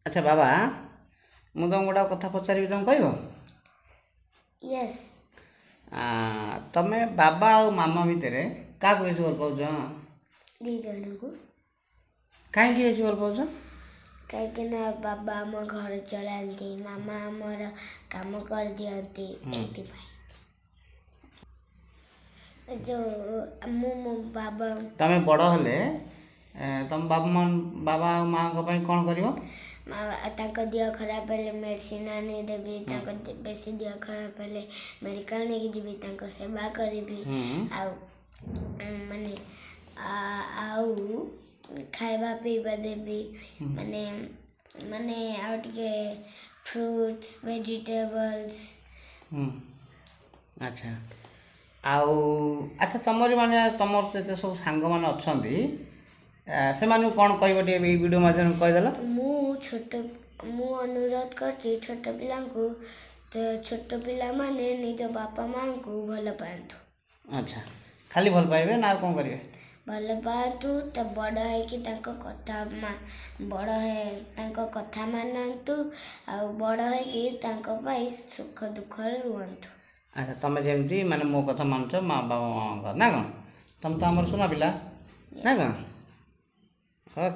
ଆଚ୍ଛା ବାବା, ମୁଁ ତମକୁ ଗୋଟେ କଥା ପଚାରିବି, ତମେ କହିବ? ୟେସ୍। ତମେ ବାବା ଆଉ ମାମା ଭିତରେ କାହାକୁ ବେଶୀ ଭଲ ପାଉଛ? ଦି ଜଣଙ୍କୁ। କାହିଁକି ବେଶୀ ଭଲ ପାଉଛ? କାହିଁକି ନା ବାବା ଆମ ଘର ଚଳାନ୍ତି, ମାମା ଆମର କାମ କରିଦିଅନ୍ତି। ଏଇଥିପାଇଁ ମୁଁ ମୋ ବାବା ତମେ ବଡ଼ ହେଲେ ତମ ବାବା ଆଉ ମାଆଙ୍କ ପାଇଁ କ'ଣ କରିବ? ତାଙ୍କ ଦେହ ଖରାପ ହେଲେ ମେଡ଼ିସିନ ଆଣିଦେବି। ତାଙ୍କ ବେଶୀ ଦେହ ଖରାପ ହେଲେ ମେଡ଼ିକାଲ ନେଇକି ଯିବି, ତାଙ୍କ ସେବା କରିବି। ଆଉ ମାନେ ଆଉ ଖାଇବା ପିଇବା ଦେବି। ମାନେ ମାନେ ଆଉ ଟିକେ ଫ୍ରୁଟ୍ସ ଭେଜିଟେବଲ୍ସ। ଆଚ୍ଛା ଆଚ୍ଛା ତମର ଯେତେ ସବୁ ସାଙ୍ଗମାନେ ଅଛନ୍ତି ସେମାନଙ୍କୁ କ'ଣ କହିବ ଟିକେ ଏଇ ଭିଡ଼ିଓ ମାଧ୍ୟମରେ କହିଦେଲ? ମୁଁ ଅନୁରୋଧ କରୁଛି ଛୋଟ ପିଲାଙ୍କୁ, ଛୋଟ ପିଲାମାନେ ନିଜ ବାପା ମାଆଙ୍କୁ ଭଲ ପାଆନ୍ତୁ। ଆଚ୍ଛା, ଖାଲି ଭଲ ପାଇବେ ନା ଆଉ କ'ଣ କରିବେ? ଭଲ ପାଆନ୍ତୁ, ତ ବଡ଼ ହେଇକି ତାଙ୍କ କଥା ମାନନ୍ତୁ। ଆଉ ବଡ଼ ହେଇକି ତାଙ୍କ ପାଇଁ ସୁଖ ଦୁଃଖରେ ରୁହନ୍ତୁ। ଆଚ୍ଛା, ତମେ ଯେମିତି ମାନେ ମୋ କଥା ମାନୁଛ ମା ବାବା ମାମାଙ୍କ, ନା କ'ଣ? ତମେ ତ ଆମର ସୁନା ପିଲା, ନା କ'ଣ?